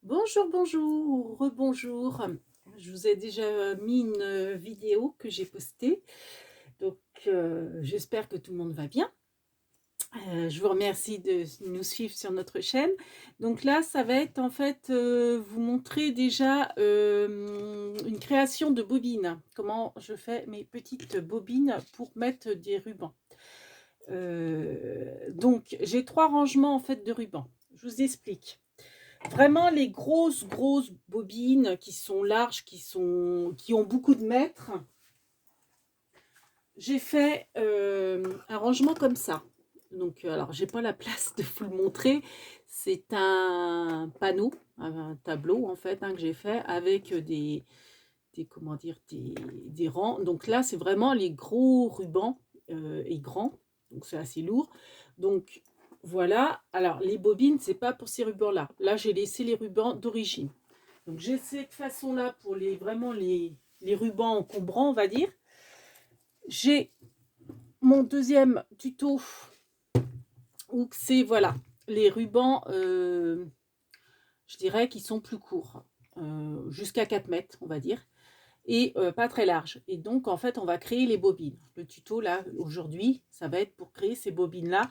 Bonjour, bonjour, rebonjour. Je vous ai déjà mis une vidéo que j'ai postée, donc j'espère que tout le monde va bien. Je vous remercie de nous suivre sur notre chaîne. Donc là, ça va être en fait vous montrer déjà une création de bobines. Comment je fais mes petites bobines pour mettre des rubans. Donc j'ai 3 rangements en fait de rubans. Je vous explique. Vraiment les grosses bobines qui sont larges, qui ont beaucoup de mètres. J'ai fait un rangement comme ça. Donc alors j'ai pas la place de vous le montrer. C'est un panneau, un tableau en fait que j'ai fait avec comment dire, des rangs. Donc là c'est vraiment les gros rubans et grands. Donc c'est assez lourd. Donc voilà. Alors les bobines, c'est pas pour ces rubans-là. Là j'ai laissé les rubans d'origine. Donc j'ai cette façon-là pour vraiment les rubans encombrants, on va dire. J'ai mon deuxième tuto où c'est voilà les rubans, je dirais qui sont plus courts, jusqu'à 4 mètres, on va dire, et pas très larges. Et donc en fait, on va créer les bobines. Le tuto là aujourd'hui, ça va être pour créer ces bobines là,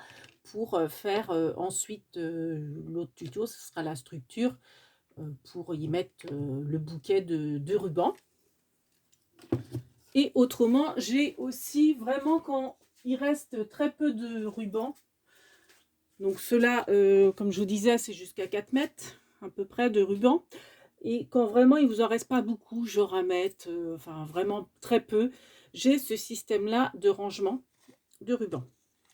pour faire ensuite l'autre tuto, ce sera la structure pour y mettre le bouquet de rubans. Et autrement, j'ai aussi vraiment quand il reste très peu de rubans. Donc cela, comme je vous disais, c'est jusqu'à 4 mètres à peu près de ruban. Et quand vraiment il vous en reste pas beaucoup, genre 1 mètre, enfin vraiment très peu, j'ai ce système-là de rangement de ruban.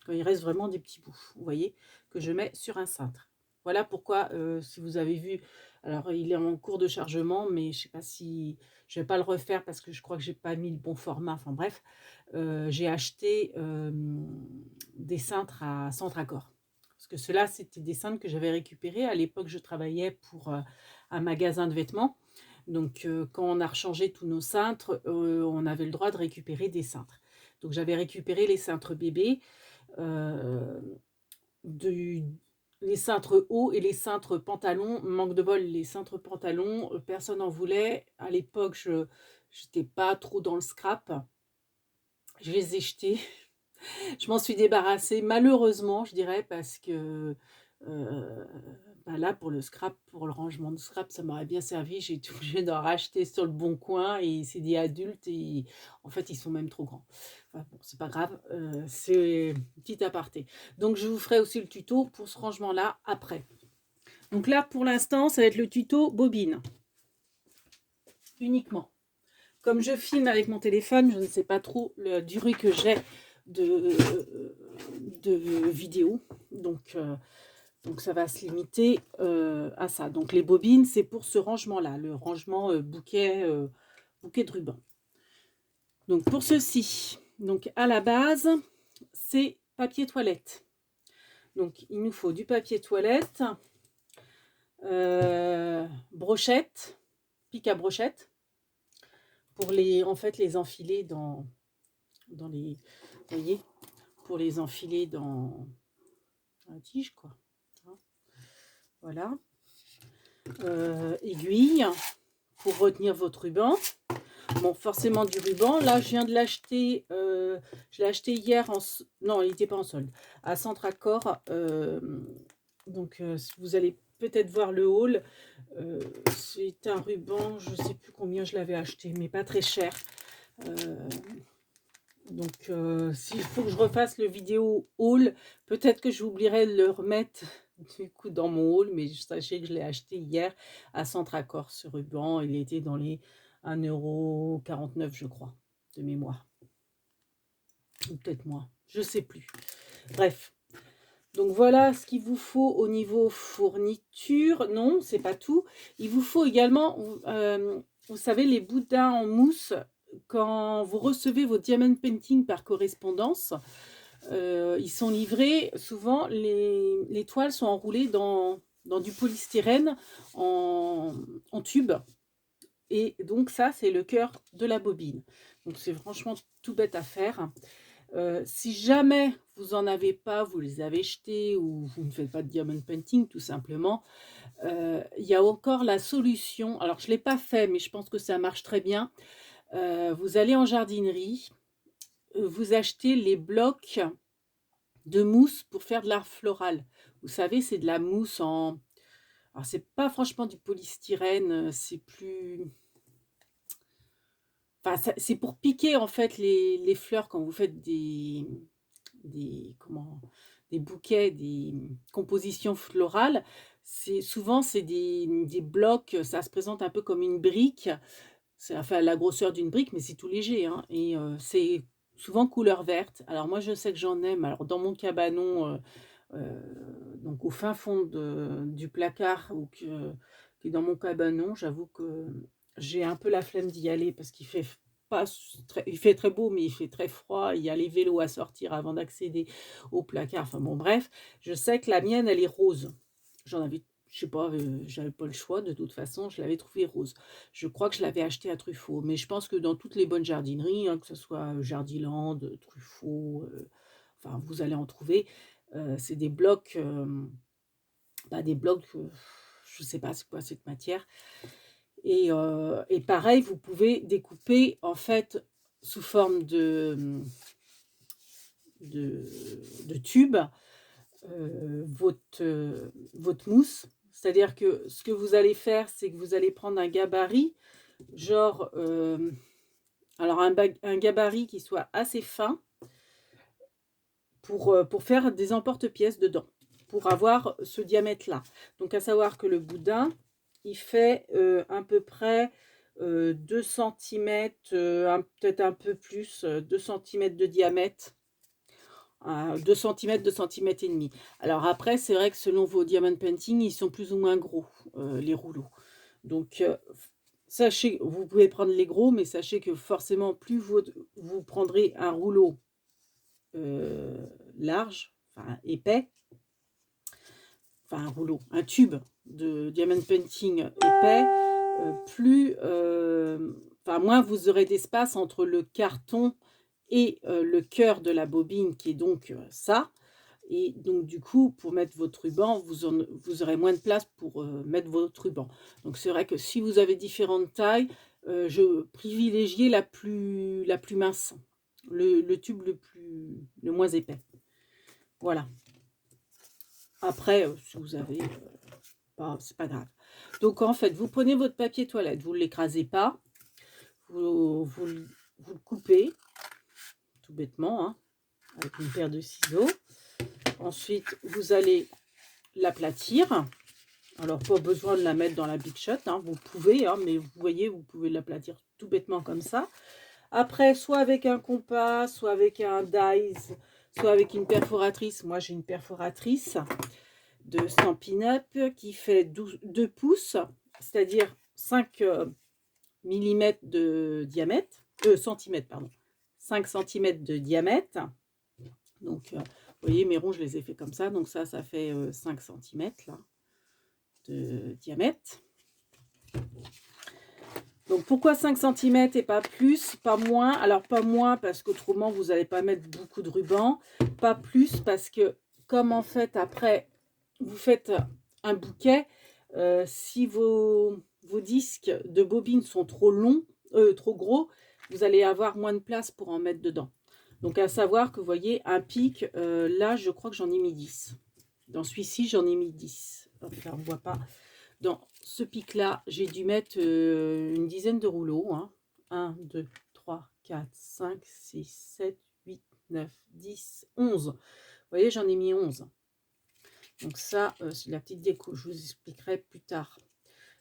Quand il reste vraiment des petits bouts, vous voyez, que je mets sur un cintre. Voilà pourquoi, si vous avez vu, alors il est en cours de chargement, mais je sais pas si je vais pas le refaire parce que je crois que j'ai pas mis le bon format. Enfin bref, j'ai acheté des cintres à centre accord. Parce que ceux-là, c'était des cintres que j'avais récupérés. À l'époque, je travaillais pour un magasin de vêtements. Donc, quand on a rechangé tous nos cintres, on avait le droit de récupérer des cintres. Donc, j'avais récupéré les cintres bébés, euh, du- les cintres hauts et les cintres pantalons. Manque de bol, les cintres pantalons, personne n'en voulait. À l'époque, je n'étais pas trop dans le scrap. Je les ai jetés. Je m'en suis débarrassée, malheureusement, je dirais, parce que euh, bah là, pour le scrap, pour le rangement de scrap, ça m'aurait bien servi. J'ai été obligée d'en racheter sur le bon coin et c'est des adultes et en fait, ils sont même trop grands. Enfin, bon, c'est pas grave, c'est petit aparté. Donc, je vous ferai aussi le tuto pour ce rangement-là après. Donc là, pour l'instant, ça va être le tuto bobine uniquement. Comme je filme avec mon téléphone, je ne sais pas trop la durée que j'ai de, de vidéo. Donc ça va se limiter à ça. Donc les bobines, c'est pour ce rangement-là, le rangement bouquet de ruban. Donc pour ceci, donc à la base, c'est papier toilette. Donc il nous faut du papier toilette, brochette, pic à brochette, pour en fait les enfiler dans les, vous voyez, pour les enfiler dans la tige, quoi. Voilà. Aiguille pour retenir votre ruban. Bon, forcément du ruban. Là, je viens de l'acheter. Je l'ai acheté hier non, il n'était pas en solde. À Centre Accord. Donc, vous allez peut-être voir le haul. C'est un ruban. Je ne sais plus combien je l'avais acheté, mais pas très cher. Donc, s'il faut que je refasse le vidéo haul, peut-être que j'oublierai de le remettre du coup dans mon haul, mais sachez que je l'ai acheté hier à Centre Accord, ce ruban. Il était dans les 1,49 €, je crois, de mémoire. Ou peut-être moins, je ne sais plus. Bref. Donc voilà ce qu'il vous faut au niveau fourniture. Non, c'est pas tout. Il vous faut également, vous savez, les boudins en mousse. Quand vous recevez vos diamond painting par correspondance, ils sont livrés. Souvent, les toiles sont enroulées dans du polystyrène en tube. Et donc ça, c'est le cœur de la bobine. Donc c'est franchement tout bête à faire. Si jamais vous en avez pas, vous les avez jetés ou vous ne faites pas de diamond painting tout simplement, il y a encore la solution. Alors je ne l'ai pas fait, mais je pense que ça marche très bien. Vous allez en jardinerie, vous achetez les blocs de mousse pour faire de l'art floral. Vous savez, c'est de la mousse en... Alors c'est pas franchement du polystyrène, c'est plus... Enfin, c'est pour piquer en fait les fleurs quand vous faites comment, des bouquets, des compositions florales. Souvent c'est des blocs, ça se présente un peu comme une brique. C'est enfin la grosseur d'une brique, mais c'est tout léger, hein, et c'est souvent couleur verte. Alors moi, je sais que j'en aime. Alors dans mon cabanon, donc au fin fond du placard ou qui est dans mon cabanon, j'avoue que j'ai un peu la flemme d'y aller parce qu'il fait pas très, il fait très beau, mais il fait très froid. Il y a les vélos à sortir avant d'accéder au placard. Enfin bon, bref, je sais que la mienne, elle est rose. J'en avais, je sais pas, j'avais pas le choix de toute façon, je l'avais trouvée rose. Je crois que je l'avais acheté à Truffaut, mais je pense que dans toutes les bonnes jardineries, hein, que ce soit Jardiland, Truffaut, enfin vous allez en trouver. C'est des blocs, des blocs, je sais pas c'est quoi cette matière. Et pareil, vous pouvez découper en fait sous forme de, de tube votre mousse. C'est-à-dire que ce que vous allez faire, c'est que vous allez prendre un gabarit, genre, alors un gabarit qui soit assez fin pour faire des emporte-pièces dedans, pour avoir ce diamètre-là. Donc à savoir que le boudin, il fait à peu près 2 cm, peut-être un peu plus, 2 cm de diamètre, 2 cm, 2 cm et demi. Alors après, c'est vrai que selon vos diamond painting, ils sont plus ou moins gros, les rouleaux. Donc sachez, vous pouvez prendre les gros, mais sachez que forcément, plus vous prendrez un rouleau large, enfin épais, enfin un rouleau, un tube de diamond painting épais, plus, enfin moins vous aurez d'espace entre le carton et le cœur de la bobine qui est donc ça. Et donc du coup, pour mettre votre ruban, vous aurez moins de place pour mettre votre ruban. Donc c'est vrai que si vous avez différentes tailles, je privilégiais la plus mince, le tube le moins épais. Voilà. Après, si vous avez, c'est pas grave. Donc en fait, vous prenez votre papier toilette, vous ne l'écrasez pas, vous le coupez, tout bêtement, hein, avec une paire de ciseaux. Ensuite, vous allez l'aplatir. Alors, pas besoin de la mettre dans la Big Shot, hein, vous pouvez, hein, mais vous voyez, vous pouvez l'aplatir tout bêtement comme ça. Après, soit avec un compas, soit avec un dies, soit avec une perforatrice. Moi, j'ai une perforatrice de Stampin' Up qui fait 2 pouces, c'est-à-dire 5 mm de diamètre, centimètres, pardon, 5 cm de diamètre. Donc, vous voyez, mes ronds, je les ai fait comme ça. Donc ça fait 5 cm là, de diamètre. Donc pourquoi 5 cm et pas plus, pas moins? Alors pas moins parce qu'autrement vous n'allez pas mettre beaucoup de ruban. Pas plus parce que comme en fait après vous faites un bouquet, si vos disques de bobine sont trop longs, trop gros, vous allez avoir moins de place pour en mettre dedans. Donc à savoir que vous voyez un pic, là je crois que j'en ai mis 10. Dans celui-ci j'en ai mis 10. Hop, là on ne voit pas. Dans ce pic-là, j'ai dû mettre une dizaine de rouleaux. Hein. 1, 2, 3, 4, 5, 6, 7, 8, 9, 10, 11. Vous voyez, j'en ai mis 11. Donc ça, c'est la petite déco. Je vous expliquerai plus tard.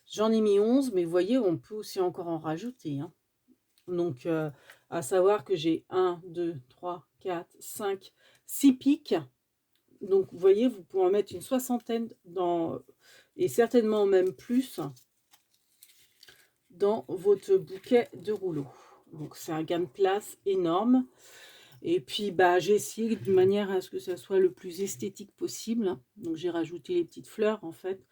J'en ai mis 11, mais vous voyez, on peut aussi encore en rajouter. Hein. Donc, à savoir que j'ai 1, 2, 3, 4, 5, 6 pics. Donc, vous voyez, vous pouvez en mettre une soixantaine dans... et certainement même plus dans votre bouquet de rouleaux. Donc c'est un gain de place énorme. Et puis j'ai essayé de manière à ce que ça soit le plus esthétique possible. Donc j'ai rajouté les petites fleurs en fait.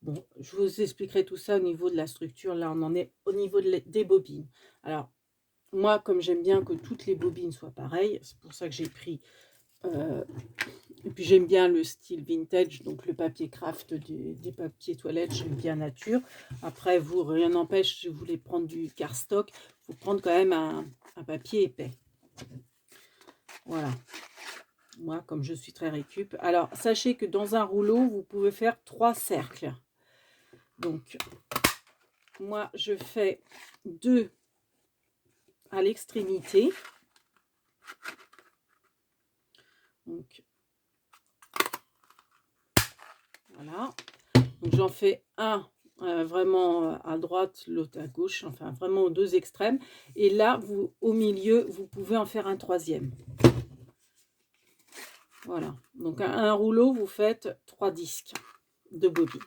Bon, je vous expliquerai tout ça au niveau de la structure. Là on en est au niveau des bobines. Alors moi, comme j'aime bien que toutes les bobines soient pareilles, c'est pour ça que j'ai pris... et puis j'aime bien le style vintage, donc le papier craft des papiers toilettes, j'aime bien nature. Après, vous, rien n'empêche, si vous voulez prendre du cardstock, il faut prendre quand même un papier épais. Voilà. Moi, comme je suis très récup. Alors, sachez que dans un rouleau, vous pouvez faire 3 cercles. Donc, moi, je fais 2 à l'extrémité. Donc, voilà. Donc, j'en fais un vraiment à droite, l'autre à gauche, enfin vraiment aux 2 extrêmes. Et là, vous, au milieu, vous pouvez en faire un 3e. Voilà. Donc, un rouleau, vous faites 3 disques de bobine.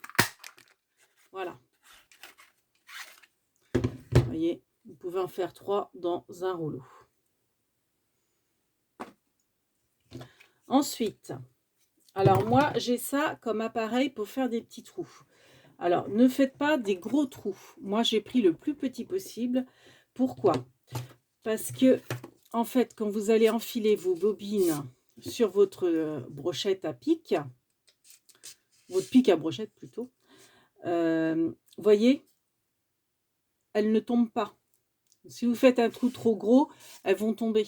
Voilà. Vous voyez, vous pouvez en faire 3 dans un rouleau. Ensuite, alors moi, j'ai ça comme appareil pour faire des petits trous. Alors, ne faites pas des gros trous. Moi, j'ai pris le plus petit possible. Pourquoi? Parce que, en fait, quand vous allez enfiler vos bobines sur votre brochette à pic, votre pic à brochette plutôt, voyez, elles ne tombent pas. Si vous faites un trou trop gros, elles vont tomber.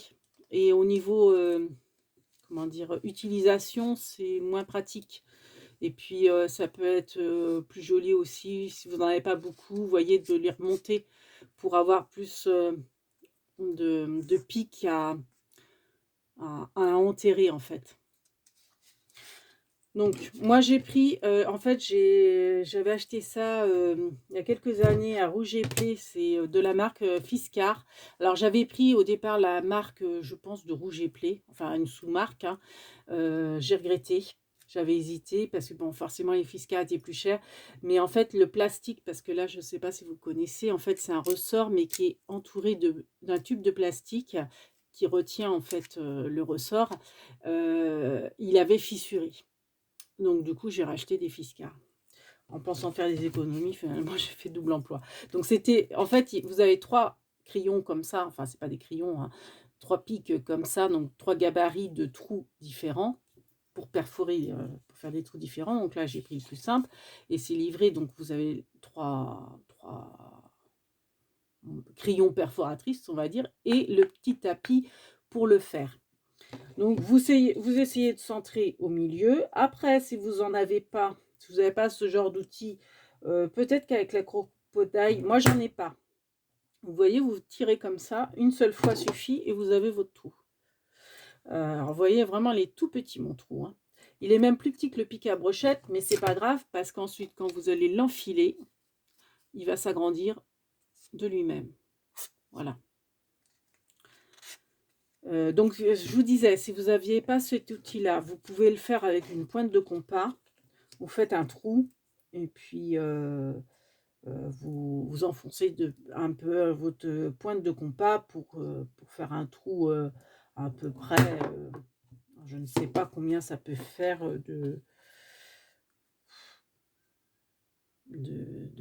Et au niveau, comment dire, utilisation, c'est moins pratique. Et puis, ça peut être plus joli aussi, si vous n'en avez pas beaucoup, vous voyez, de les remonter pour avoir plus de pics à enterrer, en fait. Donc, moi, j'ai pris, en fait, j'avais acheté ça il y a quelques années à Rouge et Play, c'est de la marque Fiskars. Alors, j'avais pris au départ la marque, je pense, de Rouge et Play, enfin, une sous-marque, hein. J'ai regretté. J'avais hésité parce que, bon, forcément, les Fiskars étaient plus chers. Mais en fait, le plastique, parce que là, je ne sais pas si vous connaissez, en fait, c'est un ressort, mais qui est entouré d'un tube de plastique qui retient, en fait, le ressort. Il avait fissuré. Donc, du coup, j'ai racheté des Fiskars. En pensant faire des économies, finalement, j'ai fait double emploi. Donc, c'était... En fait, vous avez 3 crayons comme ça. Enfin, c'est pas des crayons, hein. 3 pics comme ça. Donc, 3 gabarits de trous différents pour perforer, pour faire des trous différents. Donc là, j'ai pris le plus simple. Et c'est livré. Donc, vous avez 3 crayons perforatrices, on va dire. Et le petit tapis pour le faire. Donc, vous essayez de centrer au milieu. Après, si vous n'en avez pas, si vous n'avez pas ce genre d'outil, peut-être qu'avec la crocotaille, moi, j'en ai pas. Vous voyez, vous tirez comme ça, une seule fois suffit et vous avez votre trou. Alors, vous voyez vraiment les tout petits, mon trou, hein. Il est même plus petit que le pic à brochette, mais c'est pas grave parce qu'ensuite, quand vous allez l'enfiler, il va s'agrandir de lui-même. Voilà. Donc, je vous disais, si vous n'aviez pas cet outil-là, vous pouvez le faire avec une pointe de compas. Vous faites un trou et puis vous enfoncez un peu votre pointe de compas pour faire un trou à peu près, je ne sais pas combien ça peut faire de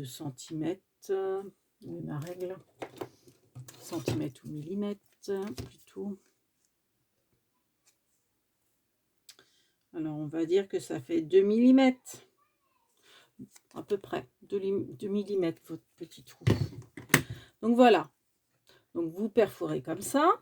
centimètres. Où est ma règle? Centimètres ou millimètres plutôt. Alors, on va dire que ça fait 2 mm. À peu près 2 mm votre petit trou. Donc, voilà. Donc, vous perforez comme ça.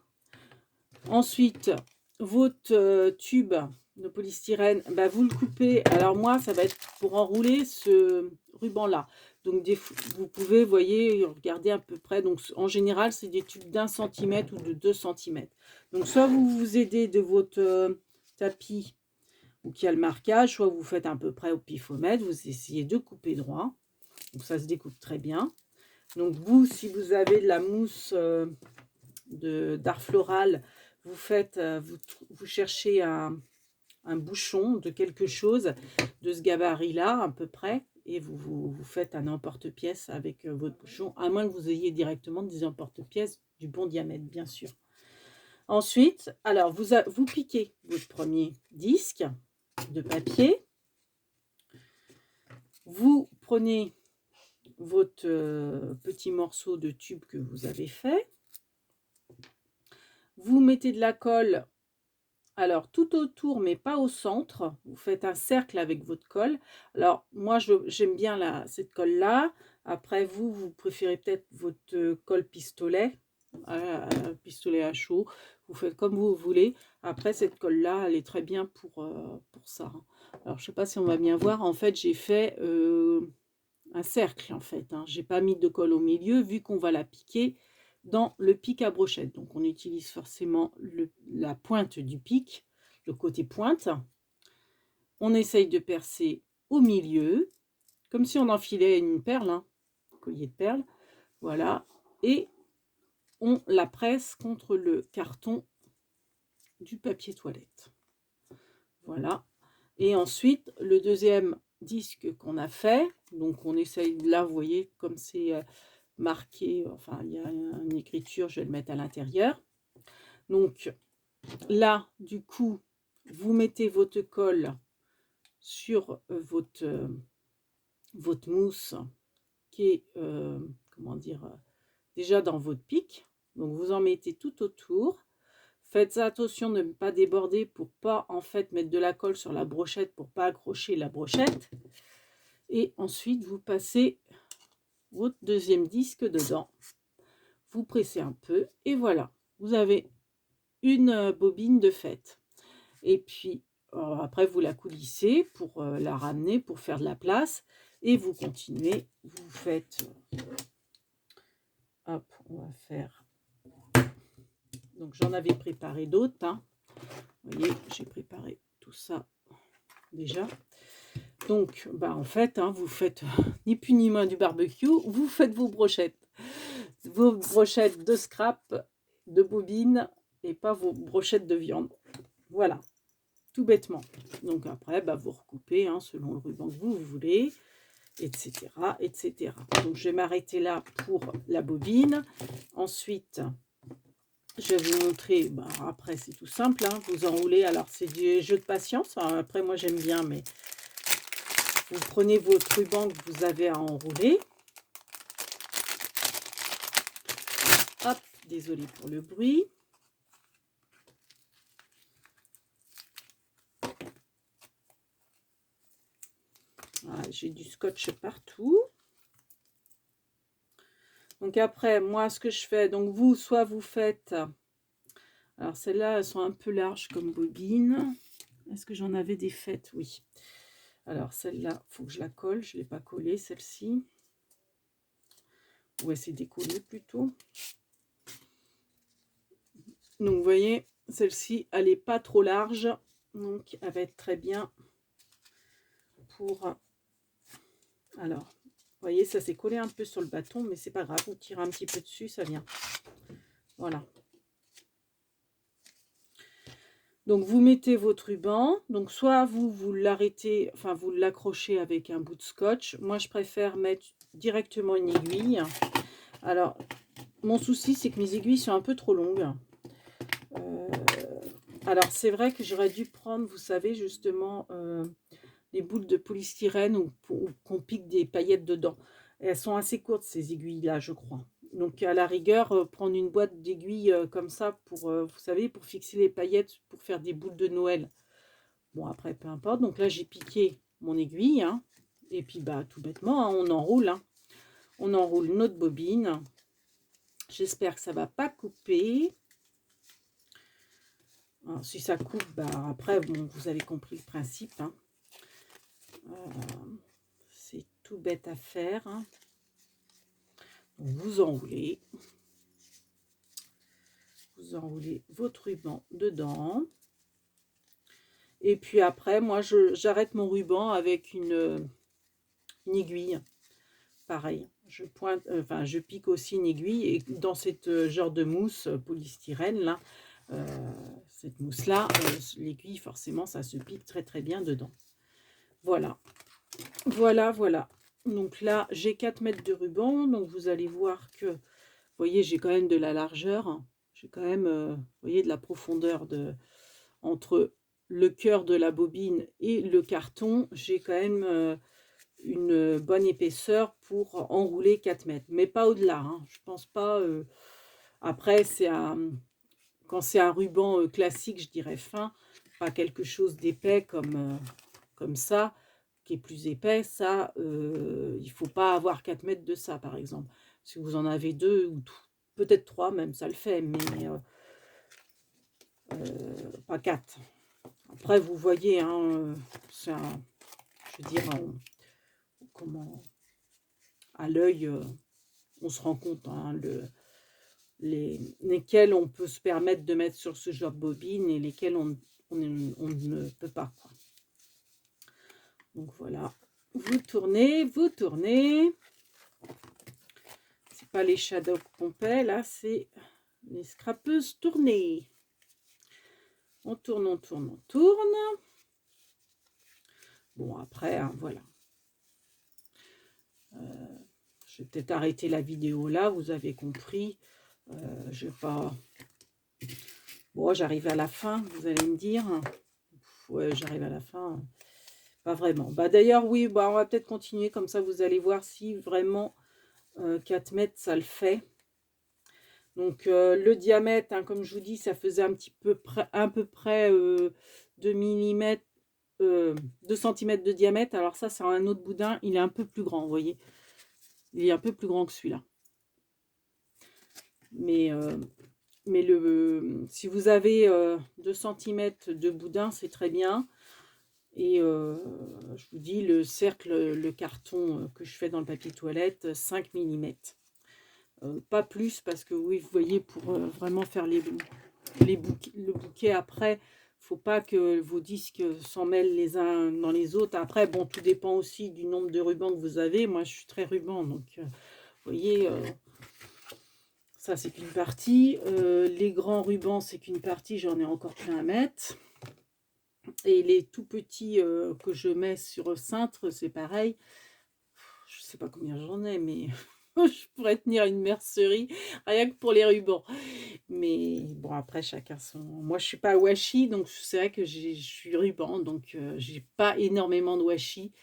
Ensuite, votre tube de polystyrène, bah, vous le coupez. Alors, moi, ça va être pour enrouler ce ruban-là. Donc, vous pouvez, voyez, regarder à peu près. Donc, en général, c'est des tubes d'1 cm ou de 2 cm. Donc, soit vous vous aidez de votre tapis ou qui a le marquage, soit vous faites à peu près au pifomètre. Vous essayez de couper droit. Donc, ça se découpe très bien. Donc, vous, si vous avez de la mousse d'art floral, vous faites, vous cherchez un bouchon de quelque chose de ce gabarit-là, à peu près, et vous faites un emporte-pièce avec votre bouchon, à moins que vous ayez directement des emporte-pièces du bon diamètre, bien sûr. Ensuite, alors, vous piquez votre premier disque de papier. Vous prenez votre petit morceau de tube que vous avez fait. Vous mettez de la colle, alors tout autour, mais pas au centre. Vous faites un cercle avec votre colle. Alors moi, j'aime bien cette colle-là. Après, vous préférez peut-être votre colle pistolet, pistolet à chaud. Vous faites comme vous voulez. Après, cette colle-là, elle est très bien pour ça. Alors, je ne sais pas si on va bien voir. En fait, j'ai fait un cercle, en fait. J'ai pas mis de colle au milieu, vu qu'on va la piquer dans le pic à brochette. Donc, on utilise forcément la pointe du pic, le côté pointe. On essaye de percer au milieu, comme si on enfilait une perle, un collier de perles. Voilà. Et on la presse contre le carton du papier toilette. Voilà. Et ensuite, le deuxième disque qu'on a fait, donc on essaye, là, vous voyez, comme c'est marqué, enfin, il y a une écriture, je vais le mettre à l'intérieur. Donc, là, du coup, vous mettez votre colle sur votre mousse qui est, comment dire, déjà dans votre pic. Donc, vous en mettez tout autour. Faites attention de ne pas déborder pour pas en fait mettre de la colle sur la brochette pour pas accrocher la brochette. Et ensuite, vous passez votre deuxième disque dedans. Vous pressez un peu et voilà. Vous avez une bobine de fête. Et puis, après, vous la coulissez pour la ramener, pour faire de la place. Et vous continuez. Vous faites... hop, on va faire... Donc, j'en avais préparé d'autres. Vous voyez, j'ai préparé tout ça déjà. Donc, en fait, vous faites ni plus ni moins du barbecue, vous faites vos brochettes de scrap, de bobine, et pas vos brochettes de viande. Voilà, tout bêtement. Donc après, vous recoupez selon le ruban que vous voulez, etc., etc. Donc, je vais m'arrêter là pour la bobine. Ensuite, je vais vous montrer, après, c'est tout simple, vous enroulez. Alors, c'est du jeu de patience. Après, moi, j'aime bien, mais... Vous prenez votre ruban que vous avez à enrouler. Hop, désolé pour le bruit. Voilà, j'ai du scotch partout. Donc après, moi, ce que je fais, donc vous, soit vous faites... Alors, celles-là, elles sont un peu larges comme bobine. Est-ce que j'en avais des faites? Oui. Alors, celle-là, il faut que je la colle. Je ne l'ai pas collée, celle-ci. Ouais, c'est décollé plutôt. Donc, vous voyez, celle-ci, elle n'est pas trop large. Donc, elle va être très bien pour... Alors, vous voyez, ça s'est collé un peu sur le bâton, mais c'est pas grave. Vous tirez un petit peu dessus, ça vient. Voilà. Donc, vous mettez votre ruban. Donc, soit vous l'arrêtez, enfin, vous l'accrochez avec un bout de scotch. Moi, je préfère mettre directement une aiguille. Alors, mon souci, c'est que mes aiguilles sont un peu trop longues. Alors, c'est vrai que j'aurais dû prendre, vous savez, justement, des boules de polystyrène ou qu'on pique des paillettes dedans. Elles sont assez courtes, ces aiguilles-là, je crois. Donc, à la rigueur, prendre une boîte d'aiguilles comme ça pour, vous savez, pour fixer les paillettes, pour faire des boules de Noël. Bon, après, peu importe. Donc là, j'ai piqué mon aiguille. Et puis, tout bêtement, on enroule. On enroule notre bobine. J'espère que ça ne va pas couper. Alors, si ça coupe, après, bon, vous avez compris le principe. C'est tout bête à faire. Donc, vous enroulez votre ruban dedans. Et puis après, moi, j'arrête mon ruban avec une aiguille. Pareil, je pointe, je pique aussi une aiguille. Et dans cette genre de mousse polystyrène, là, cette mousse-là, l'aiguille, forcément, ça se pique très, très bien dedans. Voilà. Voilà, voilà. Donc là, j'ai 4 mètres de ruban. Donc, vous allez voir que, vous voyez, j'ai quand même de la largeur. J'ai quand même, vous voyez, de la profondeur entre le cœur de la bobine et le carton. J'ai quand même une bonne épaisseur pour enrouler 4 mètres. Mais pas au-delà. Je pense pas... après, c'est à... quand c'est un ruban classique, je dirais fin, pas quelque chose d'épais comme ça, qui est plus épais, ça, il faut pas avoir 4 mètres de ça, par exemple. Si vous en avez 2 ou peut-être 3 même, ça le fait, mais pas 4. Après, vous voyez, hein, c'est un, je veux dire, comment, à l'œil, on se rend compte, hein, lesquels on peut se permettre de mettre sur ce genre de bobine et lesquels on ne peut pas, quoi. Donc voilà, vous tournez, vous tournez. C'est pas les shadows complets, là, c'est les scrapeuses tournées. On tourne, on tourne, on tourne. Bon, après, hein, voilà. Je vais peut-être arrêter la vidéo là, vous avez compris. Je vais pas... Bon, j'arrive à la fin, vous allez me dire. Ouais, j'arrive à la fin. Pas vraiment. Bah, d'ailleurs, oui, bah, on va peut-être continuer, comme ça vous allez voir si vraiment 4 mètres, ça le fait. Donc, le diamètre, hein, comme je vous dis, ça faisait à peu près 2 mm, 2 cm de diamètre. Alors ça, c'est un autre boudin, il est un peu plus grand, vous voyez. Il est un peu plus grand que celui-là. Mais si vous avez 2 cm de boudin, c'est très bien. Et je vous dis, le cercle, le carton que je fais dans le papier toilette, 5 mm. Pas plus, parce que oui, vous voyez, pour vraiment faire le bouquet après, faut pas que vos disques s'en mêlent les uns dans les autres. Après, bon, tout dépend aussi du nombre de rubans que vous avez. Moi, je suis très ruban, donc vous voyez, ça c'est qu'une partie. Les grands rubans, c'est qu'une partie, j'en ai encore plein à mettre. Et les tout petits que je mets sur cintre, c'est pareil. Je sais pas combien j'en ai, mais je pourrais tenir une mercerie rien que pour les rubans. Mais bon, après, chacun son... Moi, je suis pas washi, donc c'est vrai que je suis ruban, donc j'ai pas énormément de washi.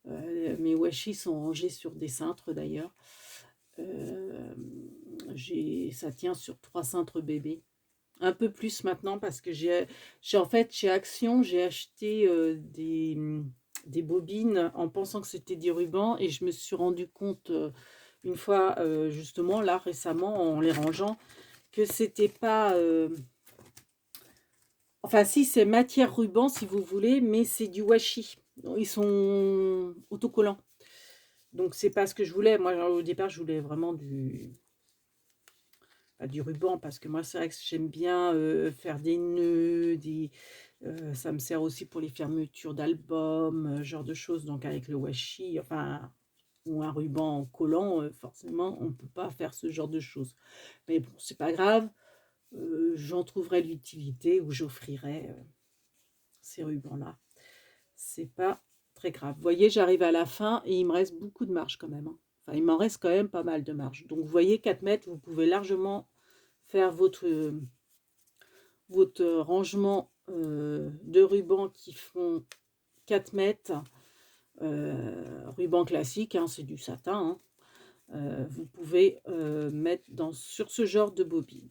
Mes washi sont rangés sur des cintres, d'ailleurs. Ça tient sur 3 cintres bébés. Un peu plus maintenant, parce que en fait, chez Action, j'ai acheté des bobines en pensant que c'était des rubans, et je me suis rendu compte une fois, justement, là, récemment, en les rangeant, que c'était pas... Enfin, si, c'est matière ruban, si vous voulez, mais c'est du washi. Ils sont autocollants. Donc, c'est pas ce que je voulais. Moi, au départ, je voulais vraiment du ruban, parce que moi, c'est vrai que j'aime bien faire des nœuds, ça me sert aussi pour les fermetures d'albums, genre de choses. Donc, avec le washi, enfin, ou un ruban collant, forcément, on ne peut pas faire ce genre de choses. Mais bon, c'est pas grave. J'en trouverai l'utilité, ou j'offrirai ces rubans-là. C'est pas très grave. Vous voyez, j'arrive à la fin et il me reste beaucoup de marge quand même, hein. Enfin, il m'en reste quand même pas mal de marge. Donc, vous voyez, 4 mètres, vous pouvez largement faire votre rangement de rubans qui font 4 mètres. Ruban classique, hein, c'est du satin. Hein. Vous pouvez mettre sur ce genre de bobine.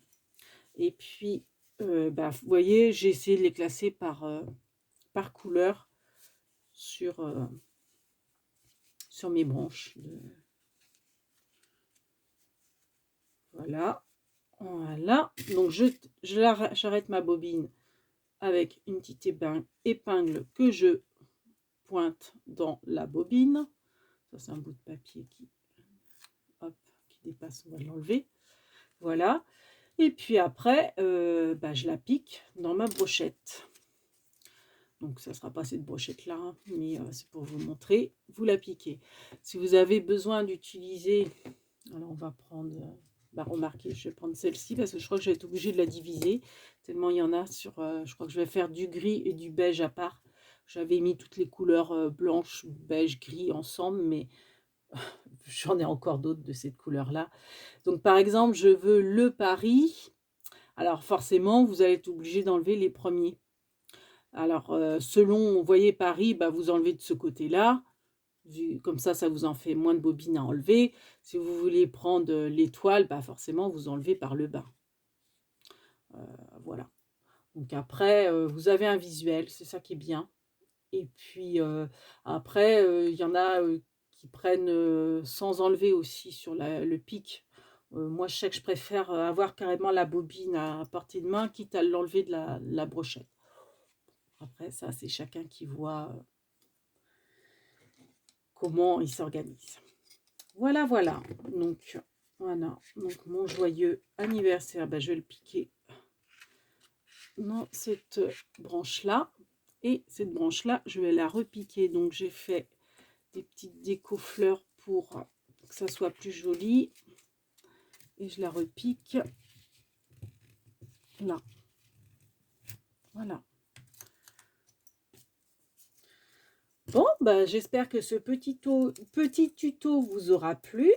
Et puis, bah, vous voyez, j'ai essayé de les classer par couleur sur mes branches. Voilà. Voilà. Donc, j'arrête ma bobine avec une petite épingle que je pointe dans la bobine. Ça, c'est un bout de papier qui dépasse. On va l'enlever. Voilà. Et puis après, bah, je la pique dans ma brochette. Donc, ça ne sera pas cette brochette-là, hein, mais c'est pour vous montrer. Vous la piquez. Si vous avez besoin d'utiliser... Alors, on va prendre... bah, remarquez, je vais prendre celle-ci parce que je crois que je vais être obligée de la diviser. Tellement il y en a sur... je crois que je vais faire du gris et du beige à part. J'avais mis toutes les couleurs blanche, beige, gris ensemble, mais j'en ai encore d'autres de cette couleur-là. Donc, par exemple, je veux le Paris. Alors, forcément, vous allez être obligé d'enlever les premiers. Alors, selon, vous voyez, Paris, bah, vous enlevez de ce côté-là. Comme ça vous en fait moins de bobines à enlever. Si vous voulez prendre l'étoile, bah, forcément, vous enlevez par le bas. Voilà. Donc après, vous avez un visuel, c'est ça qui est bien. Et puis après, il y en a qui prennent sans enlever aussi sur le pic. Moi, je sais que je préfère avoir carrément la bobine à portée de main, quitte à l'enlever de la brochette. Après, ça, c'est chacun qui voit comment il s'organise. Voilà, voilà. Donc, voilà. Donc, mon joyeux anniversaire, ben, je vais le piquer dans cette branche-là. Et cette branche-là, je vais la repiquer. Donc, j'ai fait des petites déco fleurs pour que ça soit plus joli. Et je la repique là. Voilà. Bon, ben, j'espère que ce petit tuto vous aura plu.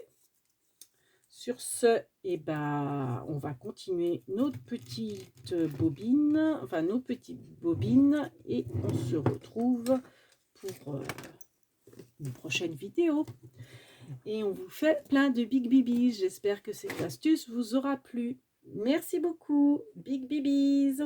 Sur ce, eh ben, on va continuer notre petite bobine, enfin nos petites bobines, et on se retrouve pour une prochaine vidéo. Et on vous fait plein de big bibis. J'espère que cette astuce vous aura plu. Merci beaucoup. Big bibis.